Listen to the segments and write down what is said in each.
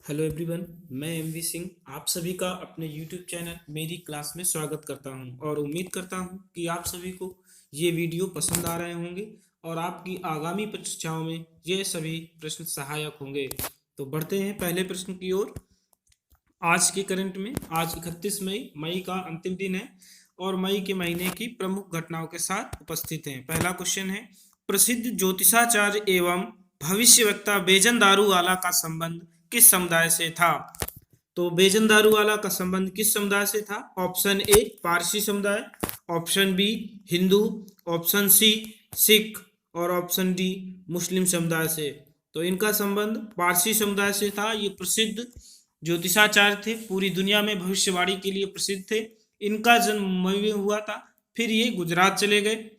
Hello everyone, मैं MV Singh आप सभी का अपने यूट्यूब चैनल मेरी क्लास में स्वागत करता हूं और उम्मीद करता हूं कि आप सभी को ये वीडियो पसंद आ रहे होंगे और आपकी आगामी परीक्षाओं में ये सभी प्रश्न सहायक होंगे। तो बढ़ते हैं पहले प्रश्न की ओर। आज के करंट में आज 31 मई मई का अंतिम दिन है और मई के महीने की प्रमुख घटनाओं के साथ उपस्थित हैं। पहला क्वेश्चन है, प्रसिद्ध ज्योतिषाचार्य एवं भविष्यवक्ता बेजन दारूवाला का संबंध किस समुदाय से था? तो बेजन दारूवाला का संबंध किस समुदाय से था? ऑप्शन ए पारसी समुदाय, option B Hindu, option C Sikh और ऑप्शन डी मुस्लिम समुदाय से। तो इनका संबंध पारसी समुदाय से था। ये प्रसिद्ध ज्योतिषाचार्य थे, पूरी दुनिया में भविष्यवाणी के लिए प्रसिद्ध थे। इनका जन्म मुंबई में हुआ था, फिर ये गुजरात चले गए।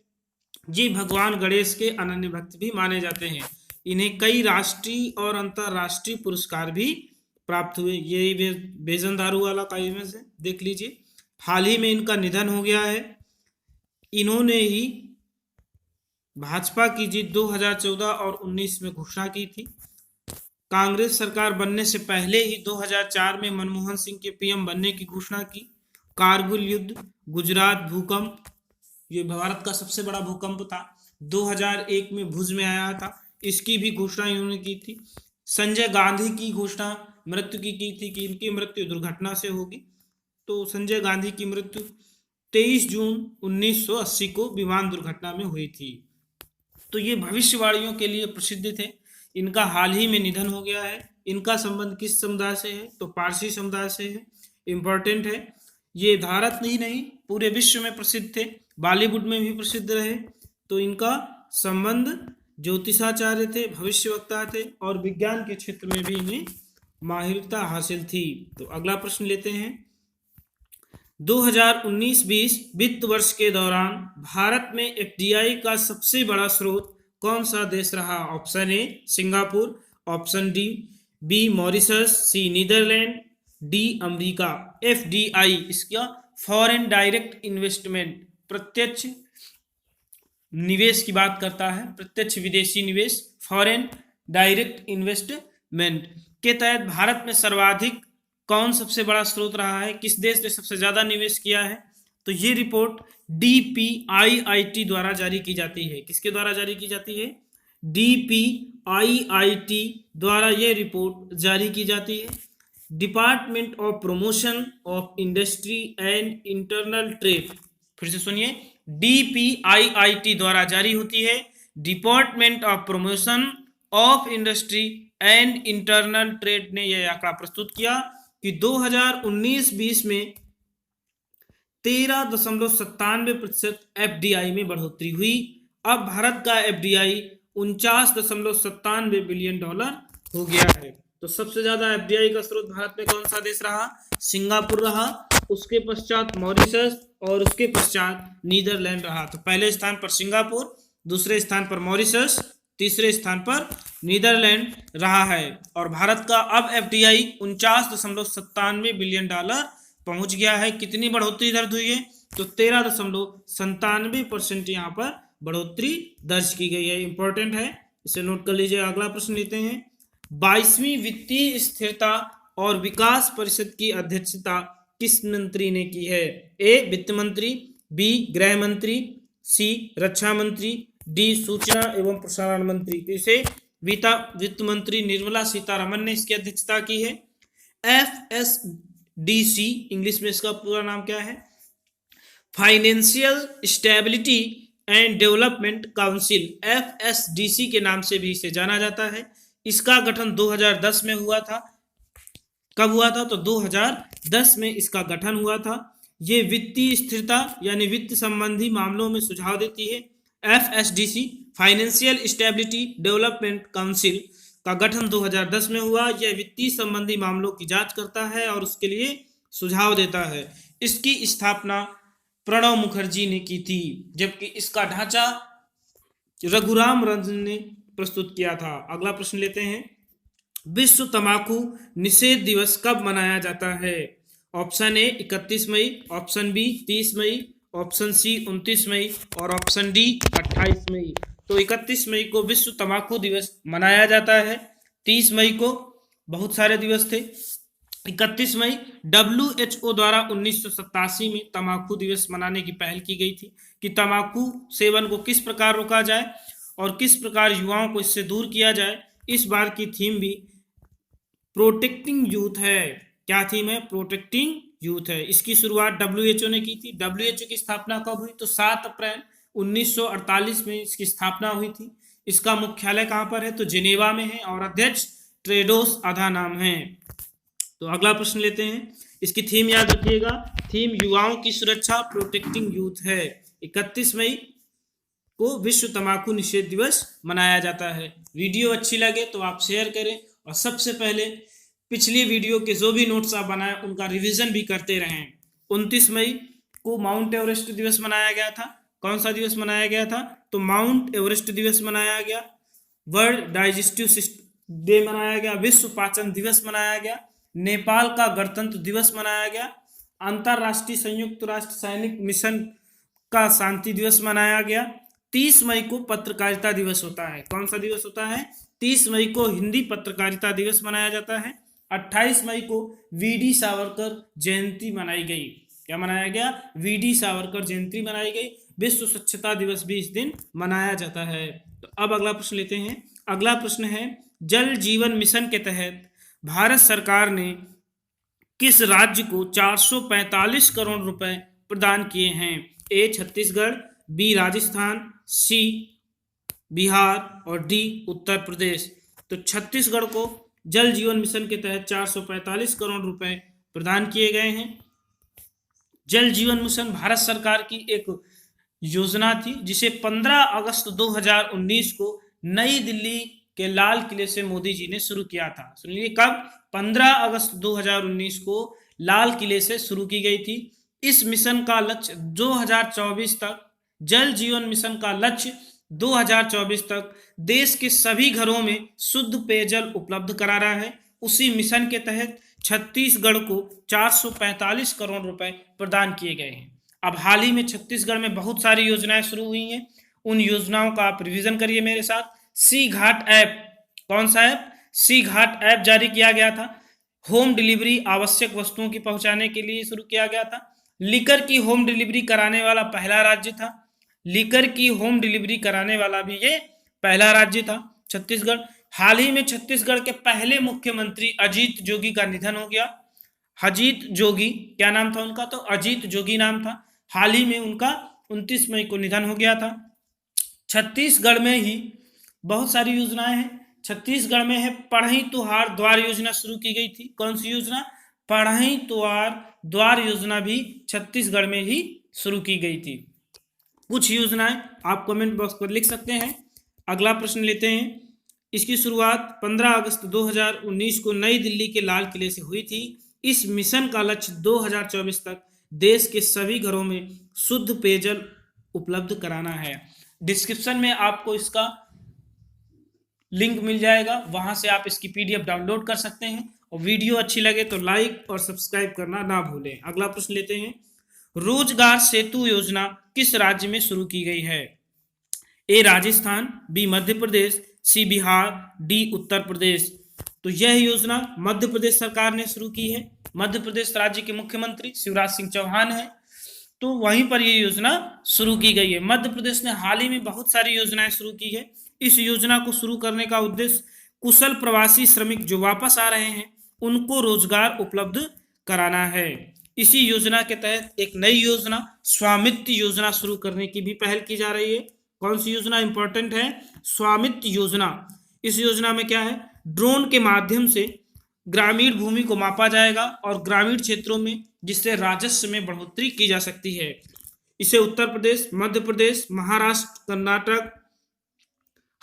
ये भगवान गणेश के अनन्य भक्त भी माने जाते हैं। इन्हें कई राष्ट्रीय और अंतर्राष्ट्रीय पुरस्कार भी प्राप्त हुए। ये बेजन दारूवाला का इमेज है, देख लीजिए। हाल ही में इनका निधन हो गया है। इन्होंने ही भाजपा की जीत 2014 और 19 में घोषणा की थी। कांग्रेस सरकार बनने से पहले ही 2004 में मनमोहन सिंह के पीएम बनने की घोषणा की। कारगिल युद्ध, गुजरात भूकंप, ये भारत का सबसे बड़ा भूकंप था, 2001 में भुज में आया था, इसकी भी घोषणा इन्होंने की थी। संजय गांधी की घोषणा मृत्यु की थी कि इनकी मृत्यु दुर्घटना से होगी। तो संजय गांधी की मृत्यु 23 जून 1980 को विमान दुर्घटना में हुई थी। तो ये भविष्यवाणियों के लिए प्रसिद्ध थे। इनका हाल ही में निधन हो गया है। इनका संबंध किस समुदाय से है? तो पारसी समुदाय से है। इंपॉर्टेंट है, ये भारत ही नहीं पूरे विश्व में प्रसिद्ध थे, बॉलीवुड में भी प्रसिद्ध रहे। तो इनका संबंध ज्योतिषाचार्य थे, भविष्यवक्ता थे और विज्ञान के क्षेत्र में भी इन्हें माहिरता हासिल थी। तो अगला प्रश्न लेते हैं। 2019-20 वित्त वर्ष के दौरान भारत में एफडीआई का सबसे बड़ा स्रोत कौन सा देश रहा? Option A Singapore, option D B Mauritius, C Netherland, D America. FDI इसका फॉरेन डायरेक्ट इन्वेस्टमेंट, प्रत्यक्ष निवेश की बात करता है, प्रत्यक्ष विदेशी निवेश, फॉरेन डायरेक्ट इन्वेस्टमेंट के तहत भारत में सर्वाधिक कौन सबसे बड़ा स्रोत रहा है? किस देश ने सबसे ज्यादा निवेश किया है? तो ये रिपोर्ट डीपीआईआईटी द्वारा जारी की जाती है। किसके द्वारा जारी की जाती है? डीपीआईआईटी द्वारा यह रिपोर्ट जारी की जाती है। Department of promotion of industry and internal trade, फिर से सुनिए, डीपीआईआईटी द्वारा जारी होती है। Department of promotion of industry and internal trade ने यह आंकड़ा प्रस्तुत किया कि 2019-20 में 13.97% एफडीआई में बढ़ोतरी हुई। अब भारत का एफडीआई 49.97 बिलियन डॉलर हो गया है। तो सबसे ज्यादा एफडीआई का स्रोत भारत में कौन सा देश रहा? सिंगापुर रहा, उसके पश्चात मॉरिशस और उसके पश्चात नीदरलैंड रहा। तो पहले स्थान पर सिंगापुर, दूसरे स्थान पर मॉरिशस, तीसरे स्थान पर नीदरलैंड रहा है। और भारत का अब एफडीआई 49.97 बिलियन डॉलर पहुंच गया है। कितनी बढ़ोतरी दर्ज हुई है? तो 13.97% यहाँ पर बढ़ोतरी दर्ज की गई है। इंपॉर्टेंट है, इसे नोट कर लीजिए। अगला प्रश्न लेते हैं। 22वीं वित्तीय स्थिरता और विकास परिषद की अध्यक्षता किस मंत्री ने की है? ए वित्त मंत्री, बी गृह मंत्री, सी रक्षा मंत्री, डी सूचना एवं प्रसारण मंत्री। तो इसे वित्त मंत्री निर्मला सीतारमन ने इसकी अध्यक्षता की है। एफएसडीसी इंग्लिश में इसका पूरा नाम क्या है? Financial stability and development council, FSDC के नाम से भी इसे जाना जाता है। इसका गठन 2010 में हुआ था। कब हुआ था? तो 2010 में इसका गठन हुआ था। ये वित्तीय स्थिरता यानी वित्त संबंधी मामलों में सुझाव देती है। FSDC financial stability development council का गठन 2010 में हुआ। यह वित्तीय संबंधी मामलों की जांच करता है और उसके लिए सुझाव देता है। इसकी स्थापना प्रणब मुखर्जी ने की थी, जबकि इसका ढांचा रघुराम राजन ने प्रस्तुत किया था। अगला प्रश्न लेते हैं। विश्व तंबाकू निषेध दिवस कब मनाया जाता है? ऑप्शन ए 31 मई, ऑप्शन बी 30 मई, ऑप्शन सी 29 मई और ऑप्शन डी 28 मई। तो 31 मई को विश्व तंबाकू दिवस मनाया जाता है, 30 मई को बहुत सारे दिवस थे। 31 मई WHO द्वारा 1987 में तंबाकू दिवस मनाने की पहल की गई थी कि तंबाकू सेवन को किस प्रकार रोका जाए और किस प्रकार युवाओं को इससे दूर किया जाए। इस बार की थीम भी प्रोटेक्टिंग यूथ है। क्या थीम है? प्रोटेक्टिंग यूथ है। इसकी शुरुआत WHO ने की थी। WHO की स्थापना कब हुई? तो 7 अप्रैल 1948 में इसकी स्थापना हुई थी। इसका मुख्यालय कहाँ पर है? तो जिनेवा में है और अध्यक्ष टेड्रोस अधानम है। तो अगला प्रश्न लेते हैं। इसकी थीम याद रखिएगा, थीम युवाओं की सुरक्षा, प्रोटेक्टिंग यूथ है। 31 मई को विश्व तंबाकू निषेध दिवस मनाया जाता है। वीडियो अच्छी लगे तो आप शेयर करें और सबसे पहले पिछली वीडियो के जो भी नोट्स आप बनाए उनका रिवीजन भी करते रहें। 29 मई को माउंट एवरेस्ट दिवस मनाया गया था। कौन सा दिवस मनाया गया था? तो माउंट एवरेस्ट दिवस मनाया गया। वर्ल्ड डाइजेस्टिव डे मनाया गया। विश्व पाचन दिवस मनाया गया। नेपाल का गणतंत्र दिवस मनाया गया। अंतरराष्ट्रीय संयुक्त राष्ट्र सैनिक मिशन का शांति दिवस मनाया गया। 30 मई को पत्रकारिता दिवस होता है। कौन सा दिवस होता है? 30 मई को हिंदी पत्रकारिता दिवस मनाया जाता है। 28 मई को वीडी सावरकर जयंती मनाई गई। क्या मनाया गया? वीडी सावरकर जयंती मनाई गई। विश्व स्वच्छता दिवस भी इस दिन मनाया जाता है। तो अब अगला प्रश्न लेते हैं। अगला प्रश्न है, जल जीवन मिशन के तहत भारत सरकार ने किस राज्य को 445 करोड़ रुपए प्रदान किए हैं? ए छत्तीसगढ़, बी राजस्थान, सी बिहार और डी उत्तर प्रदेश। तो छत्तीसगढ़ को जल जीवन मिशन के तहत 445 करोड़ रुपए प्रदान किए गए हैं। जल जीवन मिशन भारत सरकार की एक योजना थी जिसे 15 अगस्त 2019 को नई दिल्ली के लाल किले से मोदी जी ने शुरू किया था। सुनिए कब? 15 अगस्त 2019 को लाल किले से शुरू की गई थी। इस मिशन का लक्ष्य 2024 तक, जल जीवन मिशन का लक्ष्य 2024 तक देश के सभी घरों में शुद्ध पेयजल उपलब्ध कराना है। उसी मिशन के तहत छत्तीसगढ़ को 445 करोड़ रुपए प्रदान किए गए हैं। अब हाल ही में छत्तीसगढ़ में बहुत सारी योजनाएं शुरू हुई हैं। उन योजनाओं का आप रिवीजन करिए मेरे साथ। सी घाट ऐप, कौन सा ऐप? सी घाट ऐप जारी किया गया था। होम डिलीवरी आवश्यक वस्तुओं की पहुंचाने के लिए शुरू किया गया था। लीकर की होम डिलीवरी कराने वाला पहला राज्य था। लीकर की होम डिलीवरी कराने वाला भी ये पहला राज्य था छत्तीसगढ़। हाल ही में छत्तीसगढ़ के पहले मुख्यमंत्री अजीत जोगी का निधन हो गया। अजीत जोगी, क्या नाम था उनका? तो अजीत जोगी नाम था। हाल ही में उनका 29 मई को निधन हो गया था। छत्तीसगढ़ में ही बहुत सारी योजनाएं हैं। छत्तीसगढ़ में है पढ़ई तुहार द्वार योजना शुरू की गई थी। कौन सी योजना? पढ़ई तुहार द्वार योजना भी छत्तीसगढ़ में ही शुरू की गई थी। कुछ योजनाएं आप कमेंट बॉक्स पर लिख सकते हैं। अगला प्रश्न लेते हैं। इसकी शुरुआत 15 अगस्त 2019 को नई दिल्ली के लाल किले से हुई थी। इस मिशन का लक्ष्य 2024 तक देश के सभी घरों में शुद्ध पेयजल उपलब्ध कराना है। डिस्क्रिप्शन में आपको इसका लिंक मिल जाएगा, वहां से आप इसकी PDF डाउनलोड कर सकते हैं। और वीडियो अच्छी लगे तो लाइक और सब्सक्राइब करना ना भूलें। अगला प्रश्न लेते हैं। रोजगार सेतु योजना किस राज्य में शुरू की गई है? ए राजस्थान, बी मध्य प्रदेश, सी बिहार, डी उत्तर प्रदेश। तो यह योजना मध्य प्रदेश सरकार ने शुरू की है। मध्य प्रदेश राज्य के मुख्यमंत्री शिवराज सिंह चौहान है, तो वहीं पर यह योजना शुरू की गई है। मध्य प्रदेश ने हाल ही में बहुत सारी योजनाएं शुरू की है। इस योजना को शुरू करने का उद्देश्य कुशल प्रवासी श्रमिक जो वापस आ रहे हैं उनको रोजगार उपलब्ध कराना है। इसी योजना के तहत एक नई योजना स्वामित्व योजना शुरू करने की भी पहल की जा रही है। कौन सी योजना इंपॉर्टेंट है? स्वामित्व योजना। इस योजना में क्या है? ड्रोन के माध्यम से ग्रामीण भूमि को मापा जाएगा और ग्रामीण क्षेत्रों में जिससे राजस्व में बढ़ोतरी की जा सकती है। इसे उत्तर प्रदेश, मध्य प्रदेश, महाराष्ट्र, कर्नाटक,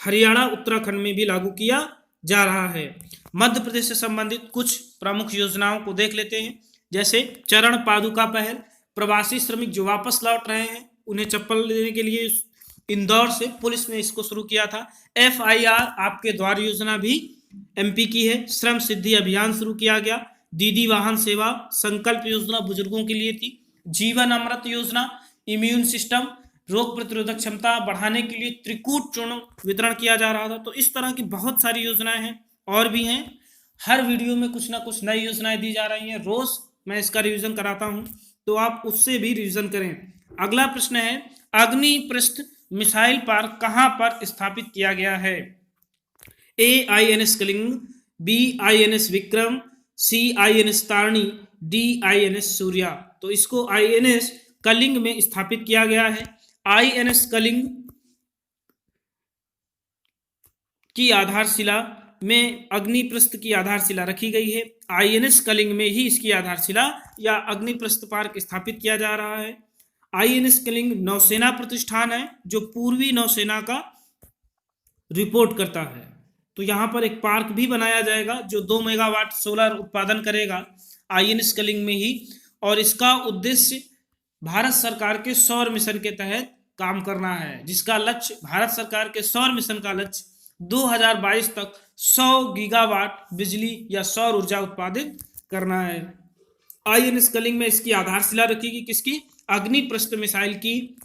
हरियाणा, उत्तराखंड में भी लागू किया जा रहा है। मध्य प्रदेश से संबंधित कुछ प्रमुख योजनाओं को देख लेते हैं। जैसे चरण पादुका पहल, प्रवासी श्रमिक जो वापस लौट रहे हैं उन्हें चप्पल देने के लिए इंदौर से पुलिस ने इसको शुरू किया था। FIR आपके द्वार योजना भी MP की है। श्रम सिद्धि अभियान शुरू किया गया। दीदी वाहन सेवा, संकल्प योजना बुजुर्गों के लिए थी। जीवन अमृत योजना इम्यून सिस्टम, रोग प्रतिरोधक क्षमता बढ़ाने के लिए त्रिकूट चूर्ण वितरण किया जा रहा था। तो इस तरह की बहुत सारी योजनाएं हैं और भी हैं। हर वीडियो में कुछ ना कुछ नई योजनाएं दी जा रही हैं, रोज मैं इसका रिवीजन कराता हूं, तो आप उससे भी रिवीजन करें। अगला प्रश्न है, अग्निपृष्ठ मिसाइल पार्क कहां पर स्थापित किया गया है? A INS Kalinga, B INS Vikram, C INS Tarini, D INS Surya. तो इसको INS कलिंग में स्थापित किया गया है। INS कलिंग की आधारशिला में अग्निपृष्ठ की आधारशिला रखी गई है। INS कलिंग में ही इसकी आधारशिला या अग्निपृष्ठ पार्क स्थापित किया जा रहा है। INS कलिंग नौसेना प्रतिष्ठान है जो पूर्वी नौसेना का रिपोर्ट करता है। तो यहाँ पर एक पार्क भी बनाया जाएगा जो 2 मेगावाट सोलर उत्पादन करेगा INS कलिंग में ही, और इसका उद्देश्य भारत सरकार के सौर मिशन के तहत काम करना है, जिसका लक्ष्य, भारत सरकार के सौर मिशन का लक्ष्य 2022 तक 100 गीगावाट बिजली या सौर ऊर्जा उत्पादित करना है। INS कलिंग में इसकी आधारशिला रखी, किसकी? अग्निपृष्ठ मिसाइल की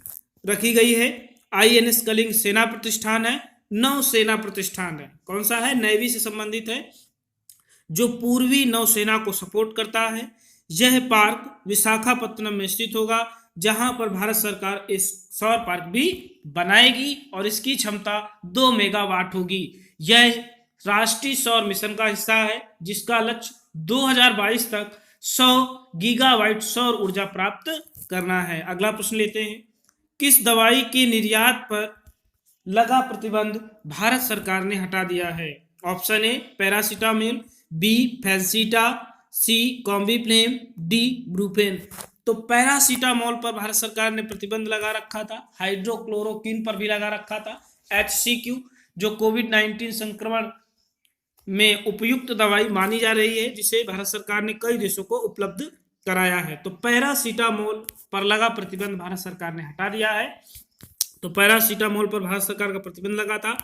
रखी गई है। INS कलिंग सेना प्रतिष्ठान है, नौसेना प्रतिष्ठान है। कौन सा है? नेवी से संबंधित है, जो पूर्वी नौसेना को सपोर्ट करता है। यह पार्क विशाखापत्तनम में स्थित होगा, जहां पर भारत सरकार इस सौर पार्क भी बनाएगी और इसकी क्षमता 2 मेगावाट होगी। यह राष्ट्रीय सौर मिशन का हिस्सा है, जिसका लक्ष्य 2022 तक 100 गीगावाट सौर ऊर्जा प्राप्त करना है। अगला प्रश्न लेते हैं, किस दवाई के निर्यात पर लगा प्रतिबंध भारत सरकार ने हटा दिया है? ऑप्शन ए पैरासीटामोल, बी फैंसीटा, सी कॉम्बिफ्लेम, डी ब्रूफेन। तो पैरासीटामोल पर भारत सरकार ने प्रतिबंध लगा रखा था, हाइड्रोक्लोरोक्विन पर भी लगा रखा था, HCQ जो कोविड-19 संक्रमण में उपयुक्त दवाई मानी जा रही है, जिसे भारत सरकार ने कई देशों को उपलब्ध कराया है। तो पैरासीटामोल पर लगा प्रतिबंध भारत सरकार ने हटा दिया है। तो पैरासीटामोल पर भारत सरकार का प्रतिबंध लगा था।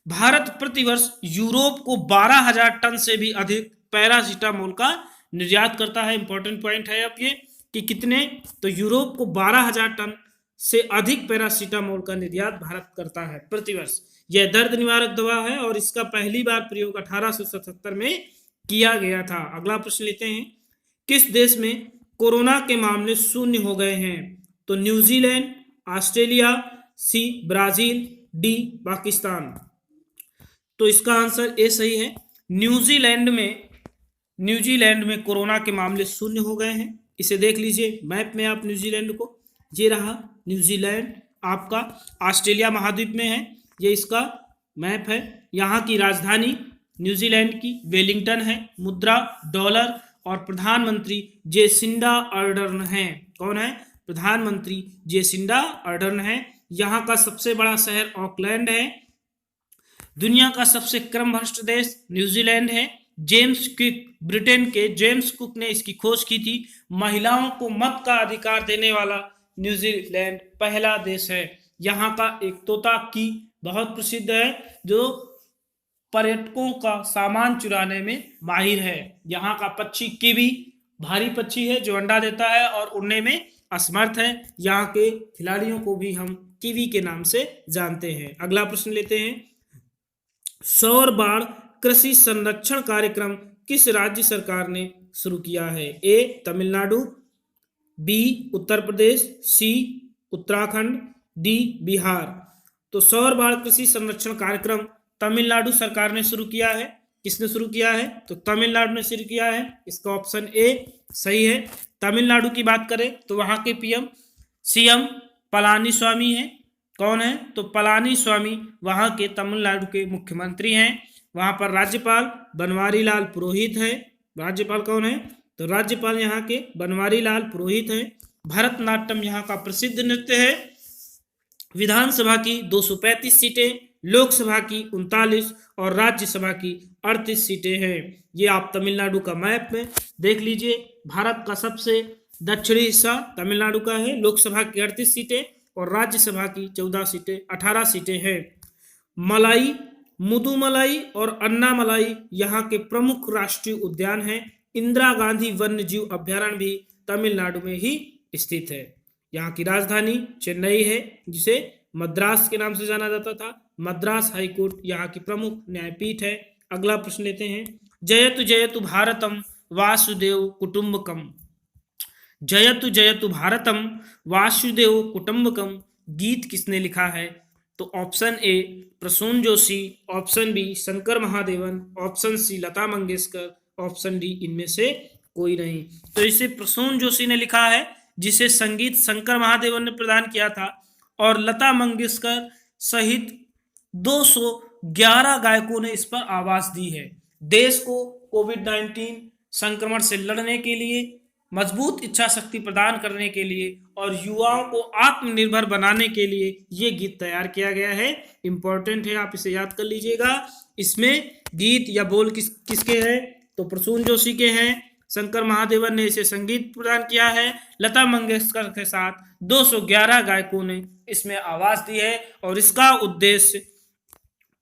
भारत प्रतिवर्ष यूरोप को 12,000 टन से भी अधिक पैरासीटामोल का निर्यात करता है। इंपॉर्टेंट पॉइंट है अब ये कि कितने, तो यूरोप को 12,000 टन से अधिक पैरासीटामोल का निर्यात भारत करता है प्रतिवर्ष। यह दर्द निवारक दवा है और इसका पहली बार प्रयोग 1877 में किया गया था। अगला प्रश्न लेते हैं, किस देश में कोरोना के मामले शून्य हो गए हैं? तो New Zealand, Australia, C Brazil, D Pakistan. तो इसका आंसर ए सही है। न्यूजीलैंड में कोरोना के मामले शून्य हो गए हैं। इसे देख लीजिए मैप में आप न्यूजीलैंड को, ये रहा न्यूजीलैंड, आपका ऑस्ट्रेलिया महाद्वीप में है, ये इसका मैप है। यहाँ की राजधानी न्यूजीलैंड की वेलिंगटन है, मुद्रा डॉलर, और प्रधानमंत्री जेसिंडा अर्डर्न है। कौन है? प्रधानमंत्री जेसिंडा अर्डर्न है। यहाँ का सबसे बड़ा शहर ऑकलैंड है। दुनिया का सबसे क्रमभ्रष्ट देश न्यूजीलैंड है। जेम्स कुक, ब्रिटेन के जेम्स कुक ने इसकी खोज की थी। महिलाओं को मत का अधिकार देने वाला न्यूजीलैंड पहला देश है। यहाँ का एक तोता की बहुत प्रसिद्ध है, जो पर्यटकों का सामान चुराने में माहिर है। यहाँ का पक्षी कीवी भारी पक्षी है जो अंडा देता है और उड़ने में असमर्थ है। यहाँ के खिलाड़ियों को भी हम कीवी के नाम से जानते हैं। अगला प्रश्न लेते हैं, सौर बाढ़ कृषि संरक्षण कार्यक्रम किस राज्य सरकार ने शुरू किया है? ए तमिलनाडु, बी उत्तर प्रदेश, सी उत्तराखंड, डी बिहार। तो सौर बाढ़ कृषि संरक्षण कार्यक्रम तमिलनाडु सरकार ने शुरू किया है। किसने शुरू किया है? तो तमिलनाडु ने शुरू किया है। इसका ऑप्शन ए सही है। तमिलनाडु की बात करें तो वहां के सीएम पलानीस्वामी है। कौन है? तो पलानीस्वामी वहां के तमिलनाडु के मुख्यमंत्री हैं। वहां पर राज्यपाल बनवारी लाल पुरोहित है। राज्यपाल कौन है? तो राज्यपाल यहाँ के बनवारी लाल पुरोहित है। भरतनाट्यम यहाँ का प्रसिद्ध नृत्य है। विधानसभा की 235 सीटें, लोकसभा की 39 और राज्यसभा की 38 सीटें हैं। ये आप तमिलनाडु का मैप में देख लीजिए। भारत का सबसे दक्षिणी हिस्सा तमिलनाडु का है। लोकसभा की 38 सीटें और राज्यसभा की 18 सीटें हैं। मलाई, मुदुमलाई और अन्नामलाई यहाँ के प्रमुख राष्ट्रीय उद्यान हैं। इंदिरा गांधी वन्य जीव अभ्यारण्य भी तमिलनाडु में ही स्थित है। यहाँ की राजधानी चेन्नई है, जिसे मद्रास के नाम से जाना जाता था। मद्रास हाईकोर्ट यहाँ की प्रमुख न्यायपीठ है। अगला प्रश्न लेते हैं, जयतु जयतु भारतम वासुदेव कुटुंबकम। जयतु जयतु भारतम वासुदेव कुटुंबकम गीत किसने लिखा है? तो option A Prasoon Joshi, option B Shankar Mahadevan, option C Lata Mangeshkar, option D इनमें से कोई नहीं। तो इसे प्रसून जोशी ने लिखा है, जिसे संगीत शंकर महादेवन ने प्रदान किया था, और लता मंगेशकर सहित 211 गायकों ने इस पर आवाज दी है। देश को कोविड-19 संक्रमण से लड़ने के लिए, मजबूत इच्छा शक्ति प्रदान करने के लिए और युवाओं को आत्मनिर्भर बनाने के लिए ये गीत तैयार किया गया है। इंपॉर्टेंट है, आप इसे याद कर लीजिएगा। इसमें गीत या बोल किसके हैं? तो प्रसून जोशी के हैं। शंकर महादेवन ने इसे संगीत प्रदान किया है। लता मंगेशकर के साथ 211 गायकों ने इसमें आवाज दी है, और इसका उद्देश्य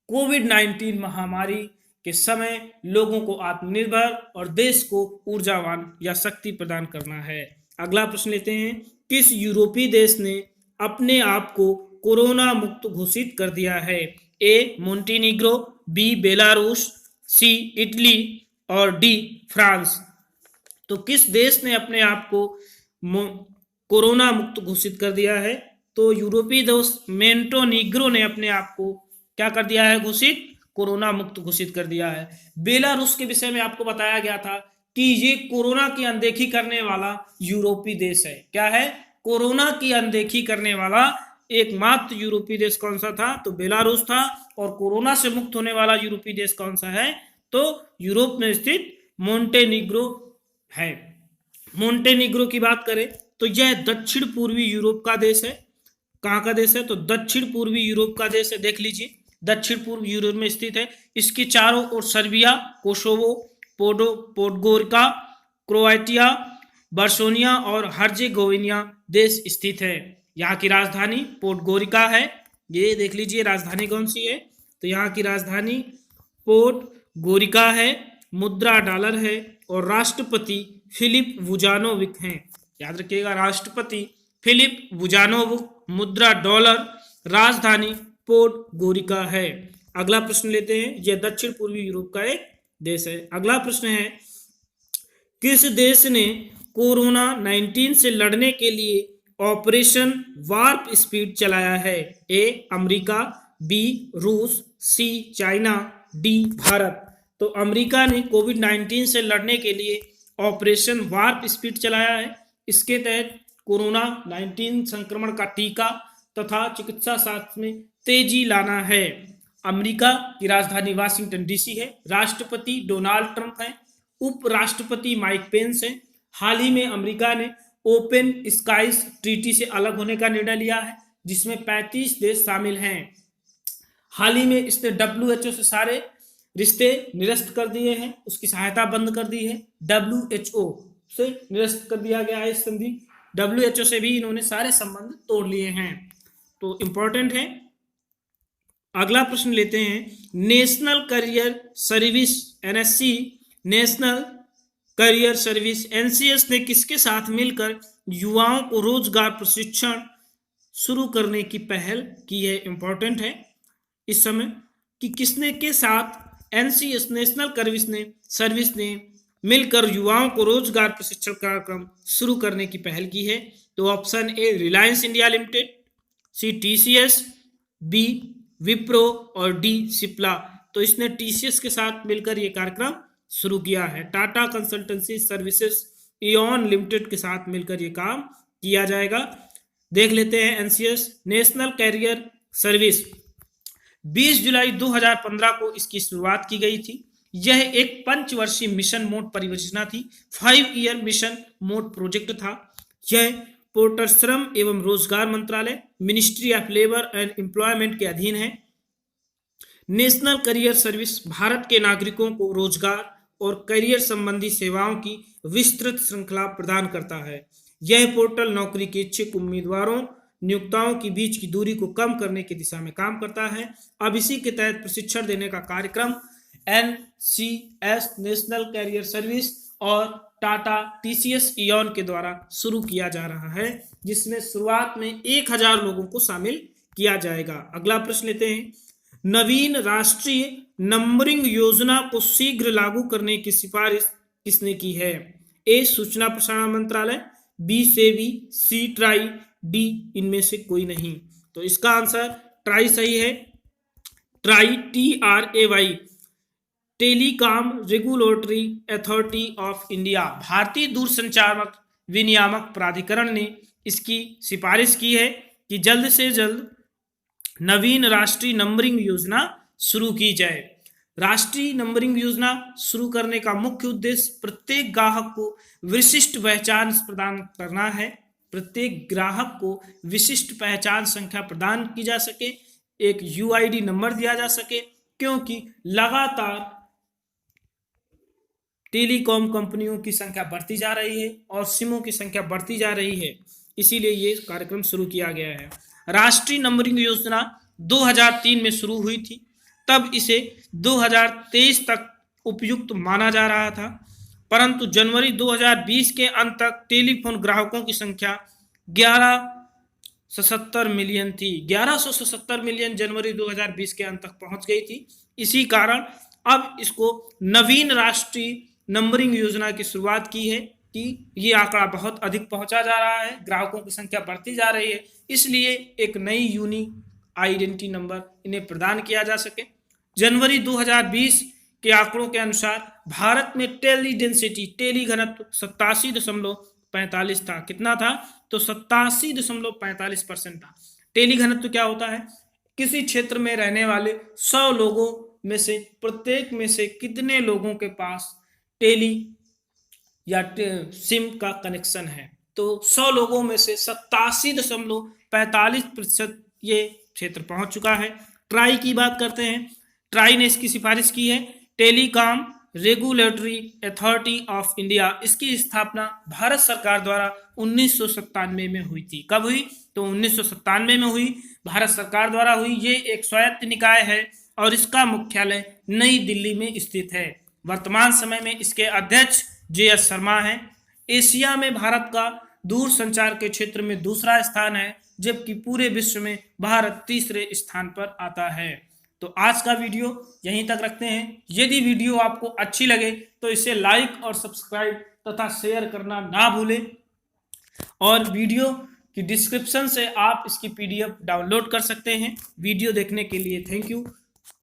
कोविड-19 महामारी के समय लोगों को आत्मनिर्भर और देश को ऊर्जावान या शक्ति प्रदान करना है। अगला प्रश्न लेते हैं, किस यूरोपीय देश ने अपने आप को कोरोना मुक्त घोषित कर दिया है? ए मोंटेनिग्रो, बी बेलारूस, सी इटली और डी फ्रांस। तो किस देश ने अपने आप को कोरोना मुक्त घोषित कर दिया है? तो यूरोपीय देश मोंटेनिग्रो ने अपने आप को क्या कर दिया है? घोषित, कोरोना मुक्त घोषित कर दिया है। बेलारूस के विषय में आपको बताया गया था कि ये कोरोना की अनदेखी करने वाला यूरोपीय देश है। क्या है? कोरोना की अनदेखी करने वाला एकमात्र यूरोपीय देश कौन सा था? तो बेलारूस था। और कोरोना से मुक्त होने वाला यूरोपीय देश कौन सा है? तो यूरोप में स्थित मोंटेनिग्रो है। मोंटेनिग्रो की बात करें तो यह दक्षिण पूर्वी यूरोप का देश है। कहाँ का देश है? तो दक्षिण पूर्वी यूरोप का देश है। देख लीजिए, दक्षिण पूर्व यूरोप में स्थित है। इसके चारों ओर सर्बिया, कोसोवो, पोडगोरिका, क्रोएटिया, बर्सोनिया और हर्जेगोविना देश स्थित है। यहाँ की राजधानी पोडगोरिका है। ये देख लीजिए राजधानी कौन सी है? तो यहाँ की राजधानी पोडगोरिका है। मुद्रा डॉलर है और राष्ट्रपति फिलिप वुजानोविक हैं। याद रखिएगा, राष्ट्रपति फिलिप वुजानोविक, मुद्रा डॉलर, राजधानी पोडगोरिका है। अगला प्रश्न लेते हैं, यह दक्षिण पूर्वी यूरोप का एक देश है। अगला प्रश्न है, किस देश ने कोरोना 19 से लड़ने के लिए ऑपरेशन वार्प स्पीड चलाया है? ए अमेरिका, बी रूस, सी चाइना, डी भारत। तो अमेरिका ने कोविड-19 से लड़ने के लिए ऑपरेशन वार्प स्पीड चलाया है। इसके तहत कोरोना 19 संक्रमण का टीका तथा चिकित्सा शास्त्र में तेजी लाना है। अमेरिका की राजधानी वाशिंगटन डीसी है। राष्ट्रपति डोनाल्ड ट्रंप हैं। उपराष्ट्रपति माइक पेंस हैं। हाल ही में अमेरिका ने ओपन स्काईज ट्रीटी से अलग होने का निर्णय लिया है, जिसमें 35 देश शामिल हैं। हाल ही में इसने WHO से सारे रिश्ते निरस्त कर दिए हैं, उसकी सहायता बंद कर दी है। WHO से निरस्त कर दिया गया है इस संधि। WHO से भी इन्होंने सारे संबंध तोड़ लिए हैं। तो इंपॉर्टेंट है। अगला प्रश्न लेते हैं, national career service NSC, national career service NCS ने किसके साथ मिलकर युवाओं को रोजगार प्रशिक्षण शुरू करने की पहल की है? इंपॉर्टेंट है इस समय कि किसने के साथ NCS, नेशनल सर्विस ने मिलकर युवाओं को रोजगार प्रशिक्षण कार्यक्रम शुरू करने की पहल की है। तो option A Reliance India limited, C TCS, B Wipro और डी सिप्ला। तो इसने TCS के साथ मिलकर ये कार्यक्रम शुरू किया है। Tata consultancy services ion limited के साथ मिलकर ये काम किया जाएगा। देख लेते हैं NCS, नेशनल कैरियर सर्विस। 20 जुलाई 2015 को इसकी शुरुआत की गई थी। यह एक पंचवर्षीय मिशन मोड परियोजना थी। 5 ईयर मिशन मोड प्रोजेक्ट था। यह पोर्टल श्रम एवं रोजगार मंत्रालय, ministry of labour and employment के अधीन है। नेशनल करियर सर्विस भारत के नागरिकों को रोजगार और करियर संबंधी सेवाओं की विस्तृत श्रृंखला प्रदान करता है। यह पोर्टल नौकरी के इच्छुक उम्मीदवारों, नियोक्ताओं के बीच की दूरी को कम करने की दिशा में काम करता है। अब इसी के तहत प्रशिक्षण देने का कार्यक्रम NCS, नेशनल कैरियर सर्विस और टाटा TCS इयॉन के द्वारा शुरू किया जा रहा है, जिसमें शुरुआत में 1000 लोगों को शामिल किया जाएगा। अगला प्रश्न लेते हैं, नवीन राष्ट्रीय नंबरिंग योजना को शीघ्र लागू करने की सिफारिश किसने की है? ए सूचना प्रसारण मंत्रालय, बी सेबी, सी ट्राई, डी इनमें से कोई नहीं। तो इसका आंसर ट्राई सही है। Try, TRAY, telecom regulatory authority of India, भारतीय दूरसंचार विनियामक प्राधिकरण ने इसकी सिफारिश की है कि जल्द से जल्द नवीन राष्ट्रीय नंबरिंग योजना शुरू की जाए। राष्ट्रीय नंबरिंग योजना शुरू करने का मुख्य उद्देश्य प्रत्येक ग्राहक को विशिष्ट पहचान प्रदान करना है। प्रत्येक ग्राहक को विशिष्ट पहचान संख्या प्रदान की जा सके, एक UID नंबर दिया जा सके, क्योंकि लगातार टेलीकॉम कंपनियों की संख्या बढ़ती जा रही है और सिमों की संख्या बढ़ती जा रही है, इसीलिए ये कार्यक्रम शुरू किया गया है। राष्ट्रीय नंबरिंग योजना 2003 में शुरू हुई थी, तब इसे 2023 तक उपयुक्त माना जा रहा था, परंतु जनवरी 2020 के अंत तक टेलीफोन ग्राहकों की संख्या 1170 मिलियन थी। 1170 मिलियन जनवरी 2020 के अंत तक पहुंच गई थी। इसी कारण अब इसको नवीन राष्ट्रीय नंबरिंग योजना की शुरुआत की है कि ये आंकड़ा बहुत अधिक पहुंचा जा रहा है, ग्राहकों की संख्या बढ़ती जा रही है, इसलिए एक नई यूनिक आइडेंटिटी नंबर इन्हें प्रदान किया जा सके। जनवरी 2020 के आंकड़ों के अनुसार भारत में टेली डेंसिटी, टेली घनत्व 87.45 था। कितना था? तो 87.45% था। टेली घनत्व क्या होता है? किसी क्षेत्र में रहने वाले 100 लोगों में से प्रत्येक में से कितने लोगों के पास टेली या सिम का कनेक्शन है। तो 100 लोगों में से 87.45% ये क्षेत्र पहुंच चुका है। ट्राई की बात करते हैं। ट्राई ने इसकी सिफारिश की है, telecom regulatory authority of India. इसकी स्थापना भारत सरकार द्वारा 1997 में हुई थी। कब हुई? तो 1997 में हुई, भारत सरकार द्वारा हुई। ये एक स्वायत्त निकाय है और इसका मुख्यालय नई दिल्ली में स्थित है। वर्तमान समय में इसके अध्यक्ष JS शर्मा हैं। एशिया में भारत का दूरसंचार के क्षेत्र में दूसरा स्थान है, जबकि पूरे विश्व में भारत तीसरे स्थान पर आता है। तो आज का वीडियो यहीं तक रखते हैं। यदि वीडियो आपको अच्छी लगे तो इसे लाइक और सब्सक्राइब तथा शेयर करना ना भूलें, और वीडियो की डिस्क्रिप्शन से आप इसकी PDF डाउनलोड कर सकते हैं। वीडियो देखने के लिए थैंक यू।